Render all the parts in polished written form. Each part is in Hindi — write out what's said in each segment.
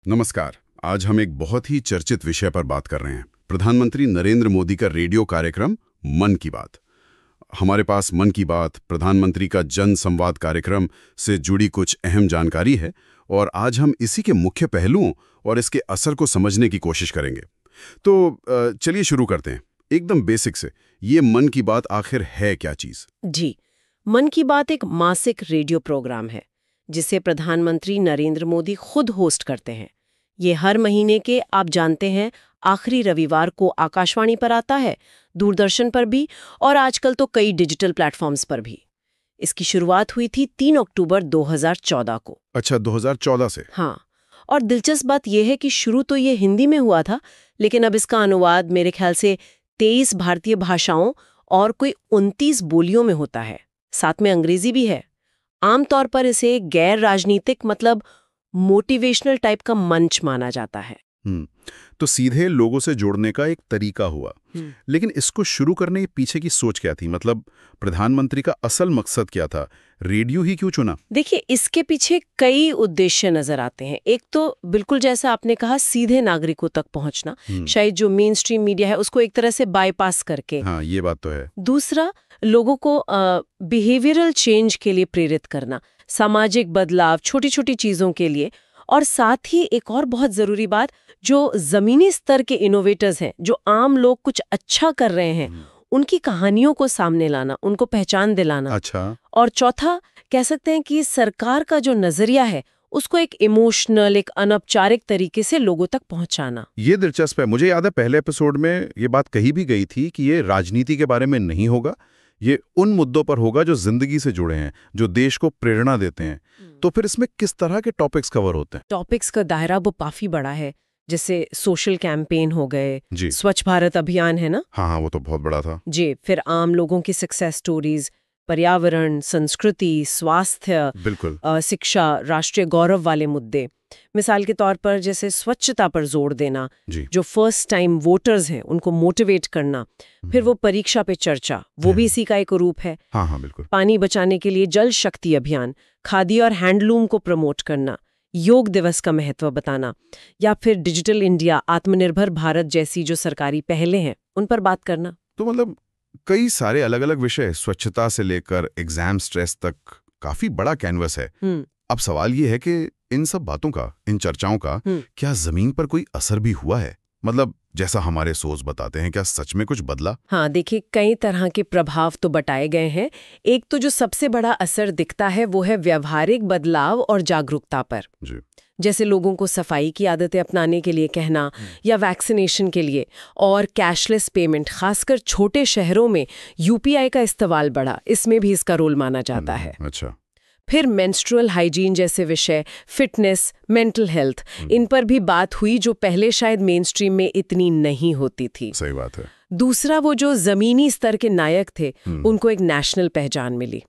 नमस्कार। आज हम एक बहुत ही चर्चित विषय पर बात कर रहे हैं। प्रधानमंत्री नरेंद्र मोदी का रेडियो कार्यक्रम मन की बात। हमारे पास मन की बात, प्रधानमंत्री का जन संवाद कार्यक्रम से जुड़ी कुछ अहम जानकारी है और आज हम इसी के मुख्य पहलुओं और इसके असर को समझने की कोशिश करेंगे। तो चलिए शुरू करते हैं एकदम बेसिक से। ये मन की बात आखिर है क्या चीज? जी, मन की बात एक मासिक रेडियो प्रोग्राम है जिसे प्रधानमंत्री नरेंद्र मोदी खुद होस्ट करते हैं। ये हर महीने के, आप जानते हैं, आखिरी रविवार को आकाशवाणी पर आता है, दूरदर्शन पर भी और आजकल तो कई डिजिटल प्लेटफॉर्म्स पर भी। इसकी शुरुआत हुई थी 3 अक्टूबर 2014 को। अच्छा, 2014 से? हाँ, और दिलचस्प बात यह है कि शुरू तो ये हिंदी में हुआ था, लेकिन अब इसका अनुवाद मेरे ख्याल से 23 भारतीय भाषाओं और कोई 29 बोलियों में होता है। साथ में अंग्रेजी भी है। आमतौर पर इसे गैर राजनीतिक, मतलब मोटिवेशनल टाइप का मंच माना जाता है। तो सीधे लोगों से जोड़ने का एक तरीका हुआ। लेकिन इसको शुरू करने के पीछे की सोच क्या थी? मतलब प्रधानमंत्री का असल मकसद क्या था? रेडियो ही क्यों चुना? देखिए, इसके पीछे कई उद्देश्य नजर आते हैं। एक तो बिल्कुल जैसा आपने कहा, सीधे नागरिकों तक पहुंचना, शायद जो मेन स्ट्रीम मीडिया है उसको एक तरह से बाईपास करके। हाँ, ये बात तो है। दूसरा, लोगों को बिहेवियरल चेंज के लिए प्रेरित करना, सामाजिक बदलाव, छोटी छोटी चीजों के लिए। और साथ ही एक और बहुत जरूरी बात, जो जमीनी स्तर के इनोवेटर्स हैं, जो आम लोग कुछ अच्छा कर रहे हैं, उनकी कहानियों को सामने लाना, उनको पहचान दिलाना। अच्छा। और चौथा, कह सकते हैं कि सरकार का जो नजरिया है उसको एक इमोशनल, एक अनौपचारिक तरीके से लोगों तक पहुंचाना। ये दिलचस्प है। मुझे याद है पहले एपिसोड में ये बात कही भी गई थी कि ये राजनीति के बारे में नहीं होगा, ये उन मुद्दों पर होगा जो जिंदगी से जुड़े हैं, जो देश को प्रेरणा देते हैं। तो फिर इसमें किस तरह के टॉपिक्स कवर होते हैं? टॉपिक्स का दायरा वो काफी बड़ा है, जैसे सोशल कैंपेन हो गए, जी। स्वच्छ भारत अभियान है ना। हाँ, वो तो बहुत बड़ा था। जी, फिर आम लोगों की सक्सेस स्टोरीज, पर्यावरण, संस्कृति, स्वास्थ्य, बिल्कुल। शिक्षा, राष्ट्रीय गौरव वाले मुद्दे। मिसाल के तौर पर जैसे स्वच्छता पर जोर देना, जो फर्स्ट टाइम वोटर्स हैं उनको मोटिवेट करना। फिर वो परीक्षा पे चर्चा, वो भी इसी का एक रूप है। हाँ हाँ, बिल्कुल। पानी बचाने के लिए जल शक्ति अभियान, खादी और हैंडलूम को प्रमोट करना, योग दिवस का महत्व बताना, या फिर डिजिटल इंडिया, आत्मनिर्भर भारत जैसी जो सरकारी पहलें हैं उन पर बात करना। तो मतलब कई सारे अलग अलग विषय, स्वच्छता से लेकर एग्जाम स्ट्रेस तक, काफी बड़ा कैनवस है। अब सवाल ये है कि इन सब बातों का, इन चर्चाओं का क्या जमीन पर कोई असर भी हुआ है? मतलब जैसा हमारे सोच बताते हैं, क्या सच में कुछ बदला? हाँ, देखिए, कई तरह के प्रभाव तो बताए गए हैं। एक तो जो सबसे बड़ा असर दिखता है वो है व्यवहारिक बदलाव और जागरूकता पर। जी। जैसे लोगों को सफाई की आदतें अपनाने के लिए कहना, या वैक्सीनेशन के लिए, और कैशलेस पेमेंट, खासकर छोटे शहरों में यूपीआई का इस्तेमाल बढ़ा, इसमें भी इसका रोल माना जाता है। अच्छा। फिर मेंस्ट्रुअल हाइजीन जैसे विषय, फिटनेस, मेंटल हेल्थ, इन पर भी बात हुई जो पहले शायद मेन स्ट्रीम में इतनी नहीं होती थी। सही बात है। दूसरा, वो जो जमीनी स्तर के नायक थे उनको एक नेशनल पहचान मिली।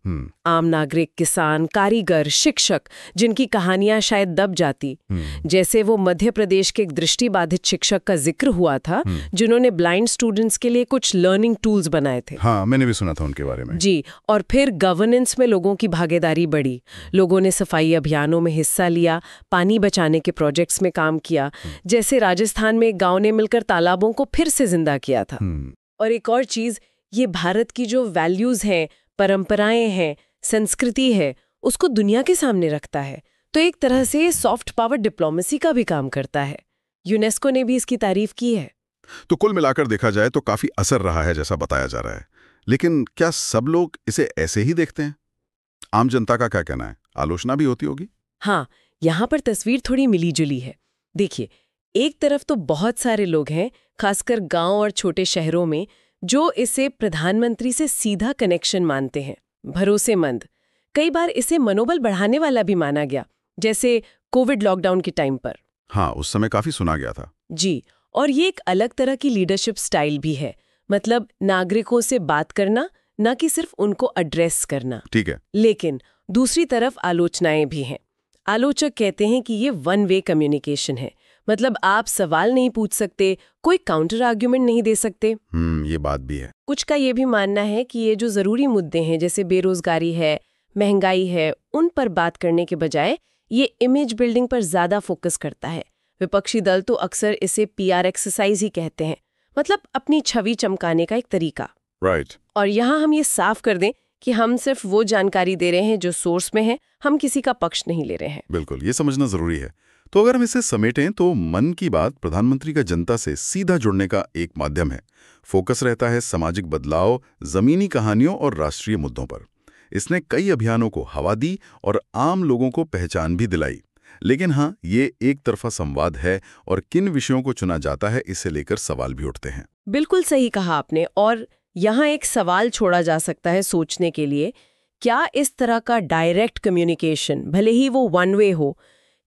आम नागरिक, किसान, कारीगर, शिक्षक, जिनकी कहानियां शायद दब जाती, जैसे वो मध्य प्रदेश के एक दृष्टिबाधित शिक्षक का जिक्र हुआ था जिन्होंने ब्लाइंड स्टूडेंट्स के लिए कुछ लर्निंग टूल्स बनाए थे। हाँ, मैंने भी सुना था उनके बारे में। जी। और फिर गवर्नेंस में लोगों की भागीदारी बढ़ी। लोगों ने सफाई अभियानों में हिस्सा लिया, पानी बचाने के प्रोजेक्ट्स में काम किया, जैसे राजस्थान में एक गांव ने मिलकर तालाबों को फिर से जिंदा किया था। और एक और चीज, ये भारत की जो वैल्यूज हैं, परंपराएं हैं, संस्कृति है, उसको दुनिया के सामने रखता है। तो एक तरह से सॉफ्ट पावर डिप्लोमेसी का भी काम करता है। यूनेस्को ने भी इसकी तारीफ की है। तो कुल मिलाकर देखा जाए तो काफी असर रहा है जैसा बताया जा रहा है। लेकिन क्या सब लोग इसे ऐसे ही देखते हैं? आम जनता का क्या कहना है? आलोचना भी होती होगी। हाँ, यहाँ पर तस्वीर थोड़ी मिली जुली है। देखिए, एक तरफ तो बहुत सारे लोग हैं, खासकर गांव और छोटे शहरों में, जो इसे प्रधानमंत्री से सीधा कनेक्शन मानते हैं, भरोसेमंद। कई बार इसे मनोबल बढ़ाने वाला भी माना गया, जैसे कोविड लॉकडाउन के टाइम पर। हाँ, उस समय काफी सुना गया था। जी। और ये एक अलग तरह की लीडरशिप स्टाइल भी है, मतलब नागरिकों से बात करना, ना कि सिर्फ उनको एड्रेस करना। ठीक है। लेकिन दूसरी तरफ आलोचनाएं भी हैं। आलोचक कहते हैं कि ये वन वे कम्युनिकेशन है, मतलब आप सवाल नहीं पूछ सकते, कोई काउंटर आर्ग्यूमेंट नहीं दे सकते। ये बात भी है। कुछ का ये भी मानना है कि ये जो जरूरी मुद्दे हैं, जैसे बेरोजगारी है, महंगाई है, उन पर बात करने के बजाय ये इमेज बिल्डिंग पर ज्यादा फोकस करता है। विपक्षी दल तो अक्सर इसे PR एक्सरसाइज ही कहते हैं, मतलब अपनी छवि चमकाने का एक तरीका। राइट। और यहाँ हम ये साफ कर दें कि हम सिर्फ वो जानकारी दे रहे हैं जो सोर्स में है, हम किसी का पक्ष नहीं ले रहे हैं। बिल्कुल, ये समझना जरूरी है। तो अगर हम इसे समेटें तो मन की बात प्रधानमंत्री का जनता से सीधा जुड़ने का एक माध्यम है। फोकस रहता है सामाजिक बदलाव, जमीनी कहानियों और राष्ट्रीय मुद्दों पर। इसने कई अभियानों को हवा दी और आम लोगों को पहचान भी दिलाई। लेकिन हाँ, ये एक तरफा संवाद है और किन विषयों को चुना जाता है इसे लेकर सवाल भी उठते हैं। बिल्कुल सही कहा आपने। और यहाँ एक सवाल छोड़ा जा सकता है सोचने के लिए, क्या इस तरह का डायरेक्ट कम्युनिकेशन, भले ही वो वन वे हो,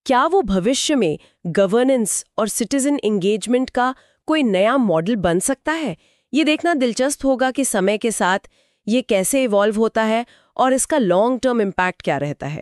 क्या वो भविष्य में गवर्नेंस और सिटीजन एंगेजमेंट का कोई नया मॉडल बन सकता है? ये देखना दिलचस्प होगा कि समय के साथ ये कैसे इवॉल्व होता है और इसका लॉन्ग टर्म इम्पैक्ट क्या रहता है।